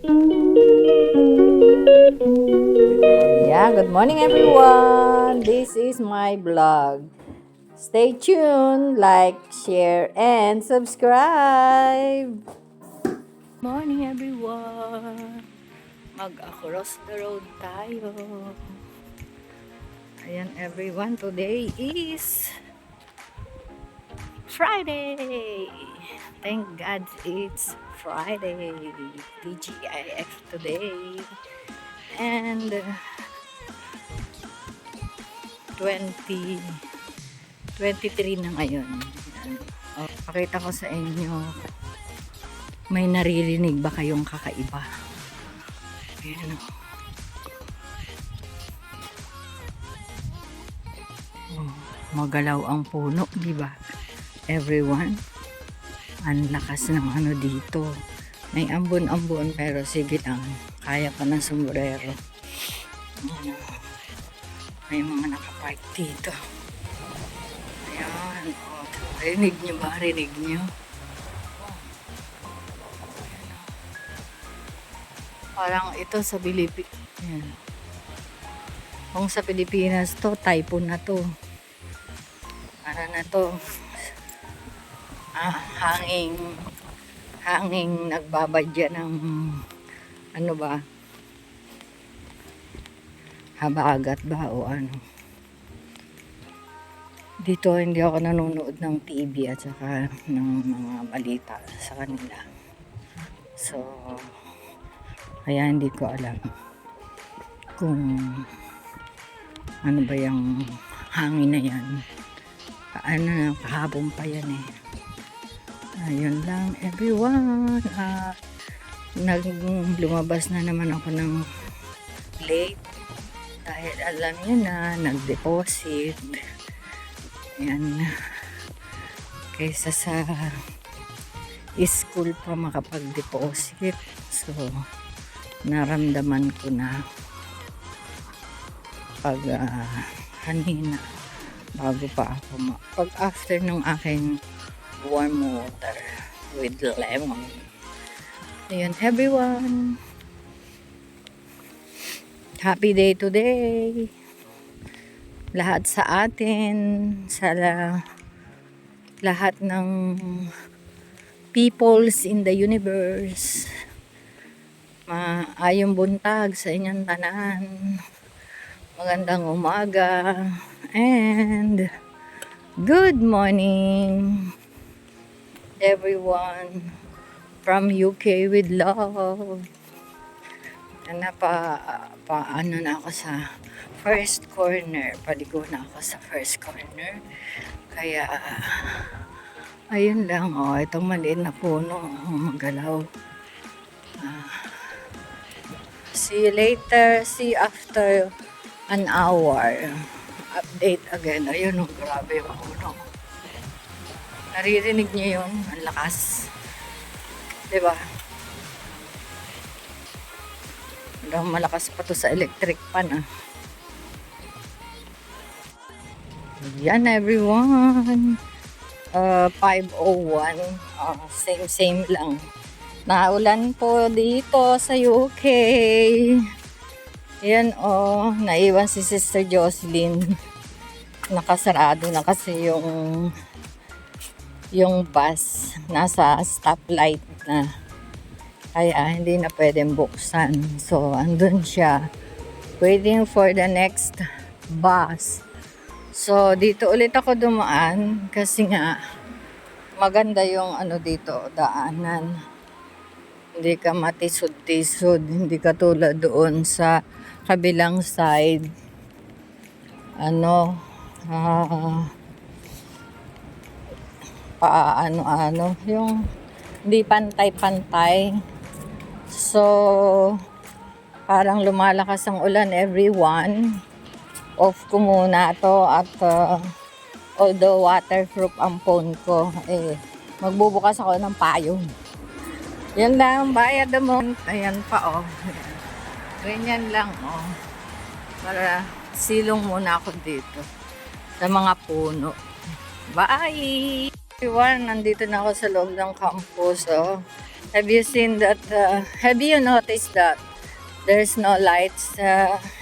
Yeah, good morning everyone. This is my vlog. Stay tuned, like, share, and subscribe. Morning everyone. Mag-across the road tayo. Ayan everyone, today is Friday. Thank God it's Friday. TGIF today. And 23 na ngayon. Oh, pakita ko sa inyo. May naririnig ba kayong kakaiba? Ayan. Oh, magalaw ang puno, di ba? Everyone, ang lakas ng ano dito. May ambon-ambon pero sige lang. Kaya pa ng sombrero. Ayan. May mga nakapark dito. Ayan. Oh, rinig nyo ba? Rinig nyo? Parang ito sa Pilipinas. Kung sa Pilipinas to, typhoon na to. Para na to. Hanging nagbabadya ng ano ba? Habagat ba o ano? Dito hindi ako nanonood ng TV at saka ng mga balita sa kanila. So, kaya hindi ko alam kung ano ba yung hangin na yan. Ano na, kahapon pa yan eh. Ayun lang everyone. Lumabas na naman ako ng late dahil alam nyo na, nag-deposit. Ayan. Kaysa sa school pa makapag-deposit. So, naramdaman ko na pag kanina bago pa ako pag after nung aking warm water with lemon. Ayan everyone, happy day today lahat sa atin, sa lahat ng peoples in the universe. Maayong buntag sa inyong tanan. Magandang umaga and good morning everyone from UK with love. Ano na ako sa first corner. Paligo na ako sa first corner. Kaya ayun lang. Oh, itong maliit na puno. Magalaw. See you later. See you after an hour. Update again. Ayun, oh, grabe yung puno. Naririnig niyo yun? Ang lakas. Diba? Malakas pa to sa electric pan, ah. Yan everyone. 5:01. Same lang. Naulan po dito sa UK. Yan naiwan si Sister Jocelyn. Nakasarado na kasi yung bus nasa stoplight na. Kaya hindi na pwedeng buksan. So andun siya waiting for the next bus. So dito ulit ako dumaan kasi nga maganda yung dito daanan. Hindi ka matisod-tisod, hindi ka tulad doon sa kabilang side. Yung hindi pantay-pantay. So, parang lumalakas ang ulan everyone. Off ko muna to at although waterproof ang phone ko, magbubukas ako ng payong. Yan lang, bayad mo. Ayan pa, ganyan lang, para silong muna ako dito sa mga puno. Bye! Everyone, nandito na ako sa loob ng campus, Have you seen that? Have you noticed that there's no lights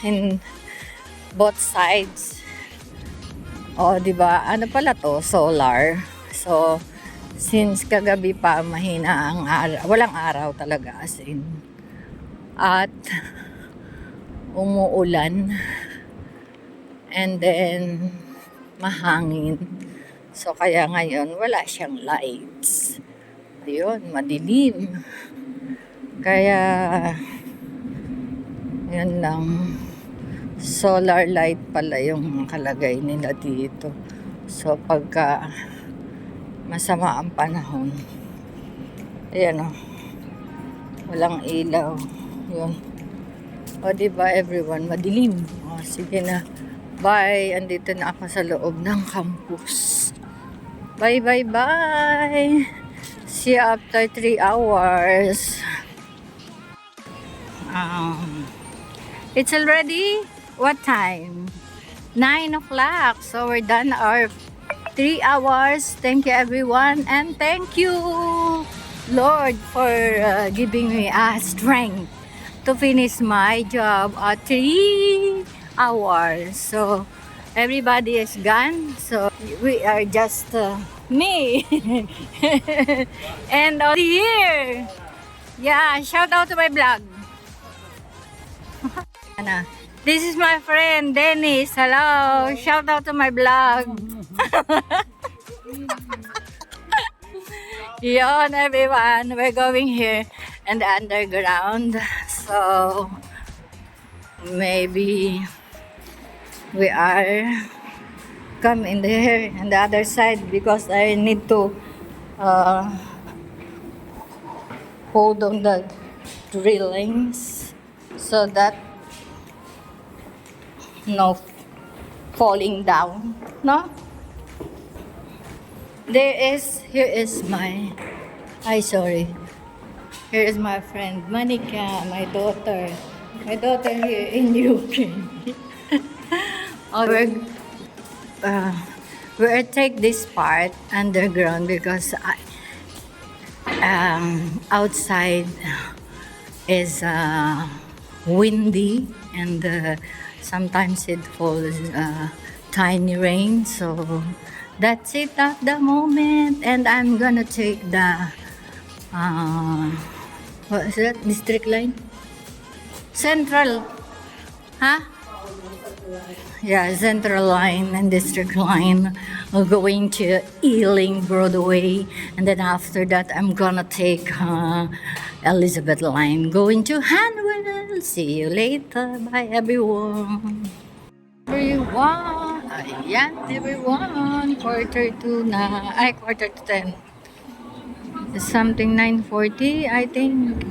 in both sides? O, di ba? Ano pala to? Solar. So, since kagabi pa mahina ang araw, walang araw talaga as in. At umuulan. And then mahangin. So, kaya ngayon wala siyang lights. Ayun, madilim. Kaya, yun lang. Solar light pala yung kalagay nila dito. So, pagka masama ang panahon, ayan o, walang ilaw. Yun. O, diba everyone, madilim. O, sige na. Bye! Andito na ako sa loob ng campus. Bye, bye, bye! See you after 3 hours. It's already what time? 9 o'clock. So we're done our 3 hours. Thank you everyone, and thank you Lord for giving me strength to finish my job at 3 hours. So everybody is gone. So we are just me and here. Yeah, shout out to my vlog. This is my friend Dennis. Hello, shout out to my vlog. Yon everyone, we're going here and the underground. So maybe we are come in there on the other side because I need to hold on the drillings so that no falling down. No, here is my here is my friend Monica, my daughter here in UK. We'll take this part underground because outside is windy and sometimes it falls tiny rain. So that's it at the moment, and I'm gonna take the what is that? District line? Central? Huh? Yeah, Central Line and District Line. We're going to Ealing Broadway, and then after that I'm gonna take Elizabeth Line going to Hanwell. See you later. Bye everyone. Ayan everyone. Quarter to 10. It's something 9:40 I think.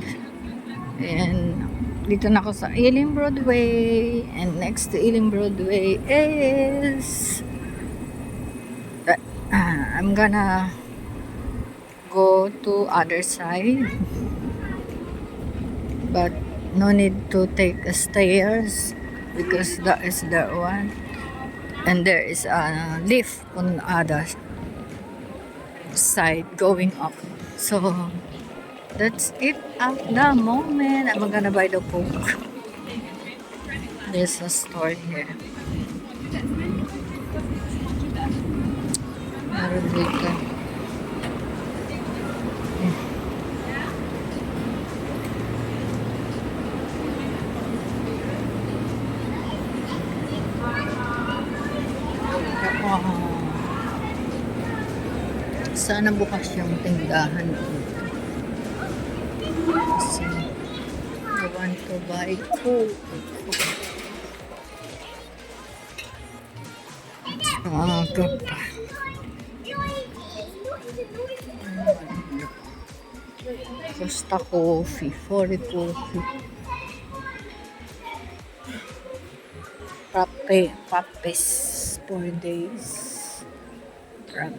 And dito na ako sa Ealing Broadway, and next to Ealing Broadway is I'm gonna go to other side, but no need to take stairs because that is the one, and there is a lift on the other side going up. So that's it at the moment. I'm gonna buy the Coke. There's a store here. Meron dito. Sana bukas yung tindahan dito. Kasi I want to buy Coke. Aga pa. Costa Coffee, 40 coffee. Papes 4 days.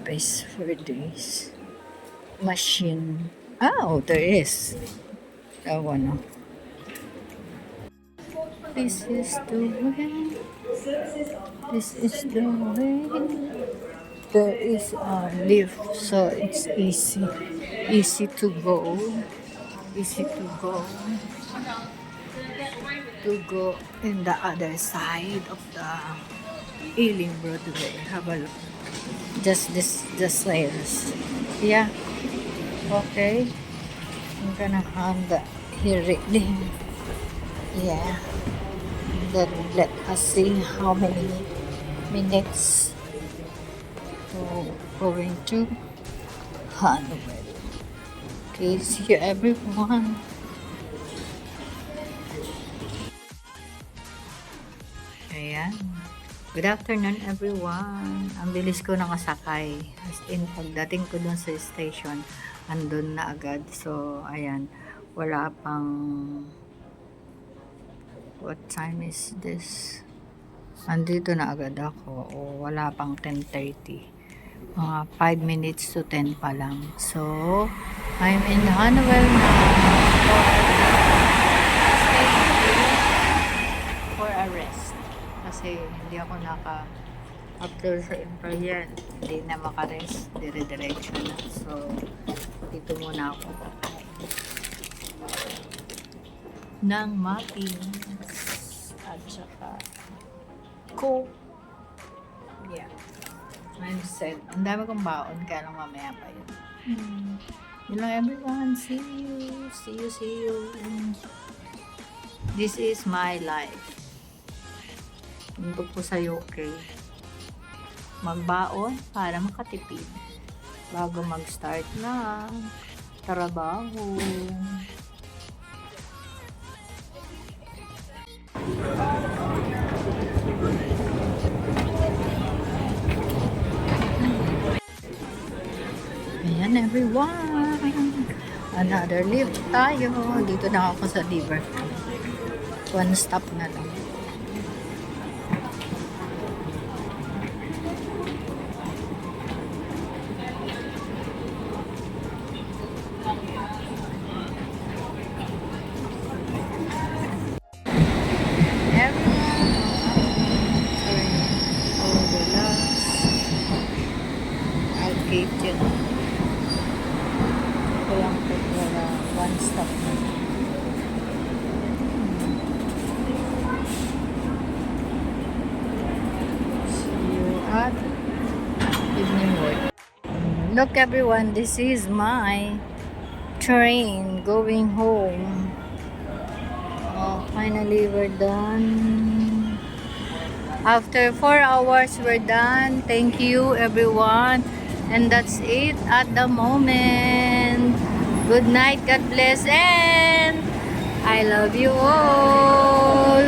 Papes 4 days. Machine. Oh, there is. That one. This is the way. This is the way. There is a lift, so it's easy to go. easy to go in the other side of the Ealing Broadway. Have a look. Just the stairs. Yeah. Okay. I'm gonna hand the here reading. Yeah. Then let us see how many minutes going to Hanover. Okay, see you everyone. Ayan. Good afternoon everyone. Ang bilis ko nakasakay. As in, pagdating ko dun sa station, andun na agad. So, ayan. Wala pang... What time is this? Andito na agad ako. O, wala pang 10:30. Mga 5 minutes to 10 pa lang. So, I'm in Hanover na for a rest. Kasi hindi ako after sa Imperial, hindi na makarest, dire-diretso na. So, dito muna ako kakain ng muffins at saka coke. Yeah. I'm set. Ang dami kong baon, kaya lang mamaya pa yun. Yun lang everyone. See you. This is my life. Dito po sa UK. Magbaon para makatipid. Bago mag-start na trabaho. Ayan everyone. Another lift tayo. Dito na ako sa Liverpool. One stop na lang. Yun. Kaya wala one stop na. See you at evening work. Look everyone, this is my train going home. Oh, finally we're done. After 4 hours we're done. Thank you everyone. And that's it at the moment. Good night, God bless, and I love you all.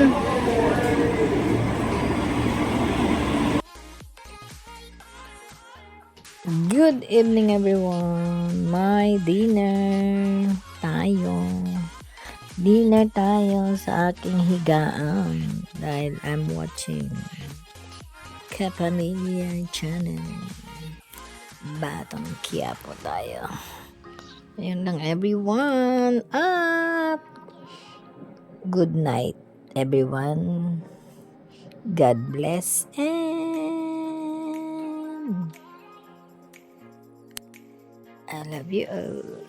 Good evening everyone. My dinner tayo. Dinner tayo sa aking higaan dahil I'm watching Kapamilya Channel. Batang Quiapo tayo. Ayun lang everyone. At good night everyone. God bless and I love you all.